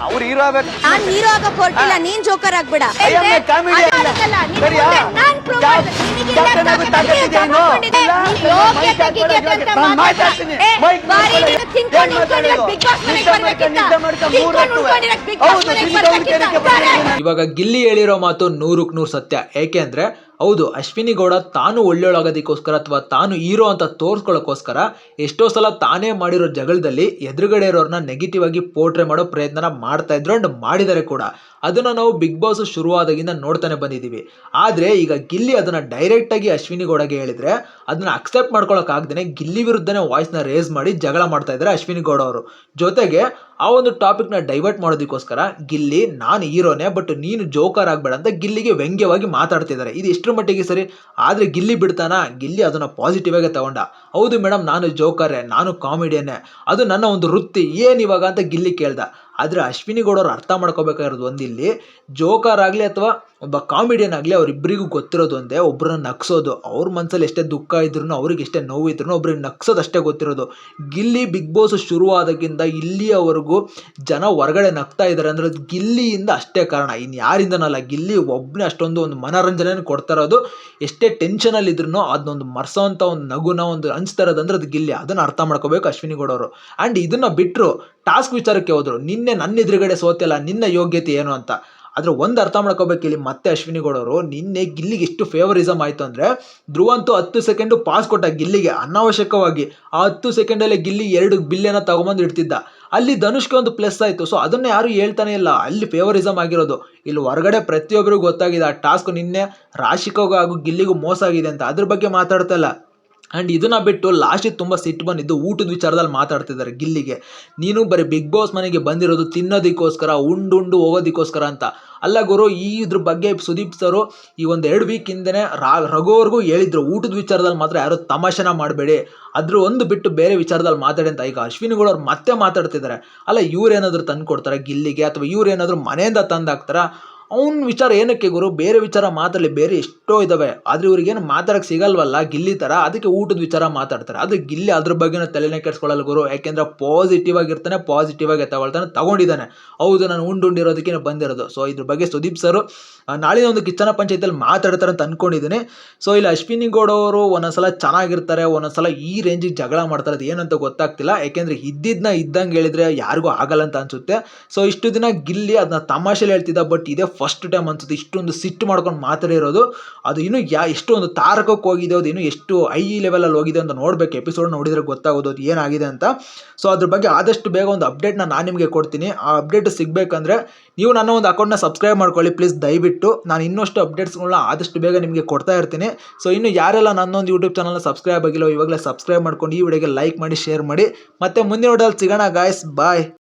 ಅವ್ರು ಹೀರೋ ಆಗ್ಬೇಕು. ನಾನ್ ಹೀರೋ ಆಗಕ್ ಹೊರಟಿಲ್ಲ, ನೀನ್ ಜೋಕರ್ ಆಗ್ಬೇಡ. ಇವಾಗ ಗಿಲ್ಲಿ ಹೇಳಿರೋ ಮಾತು 100% ಸತ್ಯ. ಏಕೆ ಅಂದ್ರೆ ಹೌದು, ಅಶ್ವಿನಿ ಗೌಡ ತಾನು ಒಳ್ಳೆಯೊಳಗೋದಕ್ಕೋಸ್ಕರ ಅಥವಾ ತಾನು ಹೀರೋ ಅಂತ ತೋರಿಸ್ಕೊಳ್ಳೋಕ್ಕೋಸ್ಕರ ಎಷ್ಟೋ ಸಲ ತಾನೇ ಮಾಡಿರೋ ಜಗಳದಲ್ಲಿ ಎದುರುಗಡೆ ಇರೋರ್ನ ನೆಗೆಟಿವ್ ಆಗಿ ಪೋರ್ಟ್ರೇ ಮಾಡೋ ಪ್ರಯತ್ನ ಮಾಡ್ತಾ ಇದ್ರು ಅಂಡ್ ಮಾಡಿದ್ದಾರೆ ಕೂಡ. ಅದನ್ನ ನಾವು ಬಿಗ್ ಬಾಸ್ ಶುರುವಾದಾಗಿಂದ ನೋಡ್ತಾನೆ ಬಂದಿದ್ದೀವಿ. ಆದ್ರೆ ಈಗ ಗಿಲ್ಲಿ ಅದನ್ನ ಡೈರೆಕ್ಟ್ ಆಗಿ ಅಶ್ವಿನಿ ಗೌಡಗೆ ಹೇಳಿದ್ರೆ ಅದನ್ನ ಅಕ್ಸೆಪ್ಟ್ ಮಾಡ್ಕೊಳಕ್ ಆಗದೇನೆ ಗಿಲ್ಲಿ ವಿರುದ್ಧನೇ ವಾಯ್ಸ್ ನ ರೇಸ್ ಮಾಡಿ ಜಗಳ ಮಾಡ್ತಾ ಇದ್ದಾರೆ ಅಶ್ವಿನಿ ಗೌಡ ಅವರು. ಜೊತೆಗೆ ಆ ಒಂದು ಟಾಪಿಕ್ ನ ಡೈವರ್ಟ್ ಮಾಡೋದಕ್ಕೋಸ್ಕರ ಗಿಲ್ಲಿ ನಾನು ಹೀರೋನೇ ಬಟ್ ನೀನು ಜೋಕರ್ ಆಗ್ಬೇಡ ಅಂತ ಗಿಲ್ಲಿಗೆ ವ್ಯಂಗ್ಯವಾಗಿ ಮಾತಾಡ್ತಿದ್ದಾರೆ. ಇದು ಎಷ್ಟರ ಮಟ್ಟಿಗೆ ಸರಿ? ಆದ್ರೆ ಗಿಲ್ಲಿ ಬಿಡ್ತಾನ? ಗಿಲ್ಲಿ ಅದನ್ನ ಪಾಸಿಟಿವ್ ಆಗಿ ತಗೊಂಡ. ಹೌದು ಮೇಡಮ್, ನಾನು ಜೋಕರೇ, ನಾನು ಕಾಮಿಡಿಯನ್ನೇ, ಅದು ನನ್ನ ಒಂದು ವೃತ್ತಿ, ಏನ್ ಇವಾಗ ಅಂತ ಗಿಲ್ಲಿ ಕೇಳ್ದ. ಆದ್ರೆ ಅಶ್ವಿನಿ ಗೌಡ ಅವ್ರು ಅರ್ಥ ಮಾಡ್ಕೋಬೇಕಾಗಿರೋದು ಒಂದಿಲ್ಲಿ, ಜೋಕರ್ ಆಗ್ಲಿ ಅಥವಾ ಒಬ್ಬ ಕಾಮಿಡಿಯನ್ ಆಗಲಿ ಅವರಿಬ್ಬರಿಗೂ ಗೊತ್ತಿರೋದು ಒಂದೇ, ಒಬ್ಬರನ್ನ ನಗ್ಸೋದು. ಅವ್ರ ಮನಸ್ಸಲ್ಲಿ ಎಷ್ಟೇ ದುಃಖ ಇದ್ರು, ಅವ್ರಿಗೆ ಎಷ್ಟೇ ನೋವು ಇದ್ರು ಒಬ್ರಿಗೆ ನಗ್ಸೋದು ಅಷ್ಟೇ ಗೊತ್ತಿರೋದು. ಗಿಲ್ಲಿ ಬಿಗ್ ಬಾಸ್ ಶುರುವಾದಾಗಿಂದ ಇಲ್ಲಿಯವರೆಗೂ ಜನ ಹೊರಗಡೆ ನಗ್ತಾ ಇದ್ದಾರೆ ಅಂದ್ರೆ ಅದು ಗಿಲ್ಲಿಯಿಂದ ಅಷ್ಟೇ ಕಾರಣ, ಇನ್ನು ಯಾರಿಂದನಲ್ಲ. ಗಿಲ್ಲಿ ಒಬ್ಬನೇ ಅಷ್ಟೊಂದು ಒಂದು ಮನೋರಂಜನೆ ಕೊಡ್ತಾ ಇರೋದು. ಎಷ್ಟೇ ಟೆನ್ಷನಲ್ಲಿ ಇದ್ರು ಅದನ್ನೊಂದು ಮರ್ಸೋಂಥ ಒಂದು ನಗುನ ಒಂದು ಹಂಚ್ತಾ ಇರೋದಂದ್ರೆ ಅದು ಗಿಲ್ಲಿ. ಅದನ್ನು ಅರ್ಥ ಮಾಡ್ಕೋಬೇಕು ಅಶ್ವಿನಿ ಗೌಡ ಅವರು. ಆ್ಯಂಡ್ ಇದನ್ನ ಬಿಟ್ಟರು ಟಾಸ್ಕ್ ವಿಚಾರಕ್ಕೆ ಹೋದ್ರು. ನಿನ್ನೆ ನನ್ನ ಎದುರುಗಡೆ ಸೋತಿಲ್ಲ, ನಿನ್ನ ಯೋಗ್ಯತೆ ಏನು ಅಂತ. ಆದ್ರೆ ಒಂದು ಅರ್ಥ ಮಾಡ್ಕೋಬೇಕು ಇಲ್ಲಿ ಮತ್ತೆ ಅಶ್ವಿನಿ ಗೌಡ ಅವರು, ನಿನ್ನೆ ಗಿಲ್ಲಿಗೆ ಎಷ್ಟು ಫೇವರಿಸಮ್ ಆಯಿತು ಅಂದರೆ, ಧ್ರುವ ಅಂತೂ 10 ಸೆಕೆಂಡು ಪಾಸ್ ಕೊಟ್ಟ ಗಿಲ್ಲಿಗೆ ಅನಾವಶ್ಯಕವಾಗಿ. ಆ 10 ಸೆಕೆಂಡಲ್ಲೇ ಗಿಲ್ಲಿ 2 ಬಿಲ್ಲಿಯನ್ನ ತಗೊಂಬಂದು ಇಡ್ತಿದ್ದ. ಅಲ್ಲಿ ಧನುಷ್ಗೆ ಒಂದು ಪ್ಲಸ್ ಆಯಿತು. ಸೊ ಅದನ್ನು ಯಾರು ಹೇಳ್ತಾನೆ ಇಲ್ಲ, ಅಲ್ಲಿ ಫೇವರಿಸಮ್ ಆಗಿರೋದು. ಇಲ್ಲಿ ಹೊರಗಡೆ ಪ್ರತಿಯೊಬ್ಬರಿಗೂ ಗೊತ್ತಾಗಿದೆ ಆ ಟಾಸ್ಕ್ ನಿನ್ನೆ ರಾಶಿಕಾಗೂ ಹಾಗೂ ಗಿಲ್ಲಿಗೂ ಮೋಸ ಆಗಿದೆ ಅಂತ. ಅದ್ರ ಬಗ್ಗೆ ಮಾತಾಡ್ತಾ ಇಲ್ಲ. ಆ್ಯಂಡ್ ಇದನ್ನ ಬಿಟ್ಟು ಲಾಸ್ಟಿಗೆ ತುಂಬ ಸಿಟ್ಟು ಬಂದಿದ್ದು ಊಟದ ವಿಚಾರದಲ್ಲಿ ಮಾತಾಡ್ತಿದ್ದಾರೆ ಗಿಲ್ಲಿಗೆ. ನೀನು ಬರೀ ಬಿಗ್ ಬಾಸ್ ಮನೆಗೆ ಬಂದಿರೋದು ತಿನ್ನೋದಕ್ಕೋಸ್ಕರ, ಉಂಡು ಹೋಗೋದಕ್ಕೋಸ್ಕರ ಅಂತ ಅಲ್ಲ ಗುರು. ಇದ್ರ ಬಗ್ಗೆ ಸುದೀಪ್ ಸರು ಈ ಒಂದು 2 ವೀಕ್ ಹಿಂದೆನೇ ರಘುವರ್ಗೂ ಹೇಳಿದ್ರು, ಊಟದ ವಿಚಾರದಲ್ಲಿ ಮಾತ್ರ ಯಾರು ತಮಾಷೆನ ಮಾಡಬೇಡಿ, ಅದ್ರ ಒಂದು ಬಿಟ್ಟು ಬೇರೆ ವಿಚಾರದಲ್ಲಿ ಮಾತಾಡಿ ಅಂತ. ಈಗ ಅಶ್ವಿನಿ ಗೌಡ ಅವ್ರು ಮತ್ತೆ ಮಾತಾಡ್ತಿದ್ದಾರೆ. ಅಲ್ಲ, ಇವ್ರೇನಾದ್ರು ತಂದು ಕೊಡ್ತಾರೆ ಗಿಲ್ಲಿಗೆ ಅಥವಾ ಇವ್ರೇನಾದ್ರು ಮನೆಯಿಂದ ತಂದಾಕ್ತಾರ? ಅವ್ನ ವಿಚಾರ ಏನಕ್ಕೆ ಗುರು? ಬೇರೆ ವಿಚಾರ ಮಾತಾಡಲಿ, ಬೇರೆ ಎಷ್ಟೋ ಇದ್ದಾವೆ. ಆದರೆ ಇವ್ರಿಗೇನು ಮಾತಾಡಕ್ಕೆ ಸಿಗಲ್ವಲ್ಲ ಗಿಲ್ಲಿ ಥರ, ಅದಕ್ಕೆ ಊಟದ ವಿಚಾರ ಮಾತಾಡ್ತಾರೆ. ಅದು ಗಿಲ್ಲಿ ಅದ್ರ ಬಗ್ಗೆನೂ ತಲೆನೇ ಕೆಡಿಸ್ಕೊಳ್ಳಲ್ಲ ಗುರು. ಯಾಕೆಂದ್ರೆ ಪಾಸಿಟಿವ್ ಆಗಿರ್ತಾನೆ, ಪಾಸಿಟಿವ್ ಆಗಿ ತಗೊಂಡಿದ್ದಾನೆ. ಹೌದು, ನಾನು ಉಂಡಿರೋದಕ್ಕೆ ಬಂದಿರೋದು. ಸೊ ಇದ್ರ ಬಗ್ಗೆ ಸುದೀಪ್ ಸರ್ ನಾಳಿನ ಒಂದು ಕಿಚ್ಚನ ಪಂಚಾಯತಿಯಲ್ಲಿ ಮಾತಾಡ್ತಾರೆ ಅಂತ ಅಂದ್ಕೊಂಡಿದ್ದೀನಿ. ಸೊ ಇಲ್ಲಿ ಅಶ್ವಿನಿ ಗೌಡ ಅವರು ಒಂದೊಂದ್ಸಲ ಚೆನ್ನಾಗಿರ್ತಾರೆ, ಒಂದೊಂದ್ಸಲ ಈ ರೇಂಜಿಗೆ ಜಗಳ ಮಾಡ್ತಾರೆ. ಅದು ಏನಂತ ಗೊತ್ತಾಗ್ತಿಲ್ಲ. ಯಾಕೆಂದ್ರೆ ಇದ್ದಂಗೆ ಹೇಳಿದ್ರೆ ಯಾರಿಗೂ ಆಗಲ್ಲ ಅಂತ ಅನ್ಸುತ್ತೆ. ಸೊ ಇಷ್ಟು ದಿನ ಗಿಲ್ಲಿ ಅದನ್ನ ತಮಾಷೆಲಿ ಹೇಳ್ತಿದ್ದ, ಬಟ್ ಇದೇ ಫಸ್ಟ್ ಟೈಮ್ ಅನ್ಸುತ್ತೆ ಇಷ್ಟೊಂದು ಸಿಟ್ಟು ಮಾಡ್ಕೊಂಡು ಮಾತಾಡಿರೋದು. ಅದು ಇನ್ನೂ ಎಷ್ಟು ಒಂದು ತಾರಕಕ್ಕೆ ಹೋಗಿದೆ, ಅದು ಇನ್ನೂ ಎಷ್ಟು ಹೈ ಲೆವೆಲಲ್ಲಿ ಹೋಗಿದೆ ಅಂತ ನೋಡ್ಬೇಕು. ಎಪಿಸೋಡ್ ನೋಡಿದ್ರೆ ಗೊತ್ತಾಗೋದು ಅದು ಏನಾಗಿದೆ ಅಂತ. ಸೊ ಅದ್ರ ಬಗ್ಗೆ ಆದಷ್ಟು ಬೇಗ ಒಂದು ಅಪ್ಡೇಟ್ನ ನಾನು ನಿಮಗೆ ಕೊಡ್ತೀನಿ. ಆ ಅಪ್ಡೇಟ್ ಸಿಗಬೇಕಂದ್ರೆ ನೀವು ನನ್ನ ಒಂದು ಅಕೌಂಟ್ನ ಸಬ್ಸ್ಕ್ರೈಬ್ ಮಾಡ್ಕೊಳ್ಳಿ ಪ್ಲೀಸ್ ದಯವಿಟ್ಟು. ನಾನು ಇನ್ನಷ್ಟು ಅಪ್ಡೇಟ್ಸ್ಗಳನ್ನ ಆದಷ್ಟು ಬೇಗ ನಿಮಗೆ ಕೊಡ್ತಾ ಇರ್ತೀನಿ. ಸೊ ಇನ್ನು ಯಾರೆಲ್ಲ ನನ್ನೊಂದು ಯೂಟ್ಯೂಬ್ ಚಾನಲ್ನ ಸಬ್ಸ್ಕ್ರೈಬ್ ಆಗಿಲ್ಲ ಇವಾಗಲೇ ಸಬ್ಸ್ಕ್ರೈಬ್ ಮಾಡ್ಕೊಂಡು ಈ ವಿಡಿಯೋಗೆ ಲೈಕ್ ಮಾಡಿ, ಶೇರ್ ಮಾಡಿ. ಮತ್ತೆ ಮುಂದಿನ ವಿಡಿಯೋದಲ್ಲಿ ಸಿಗೋಣ ಗಾಯ್ಸ್, ಬಾಯ್.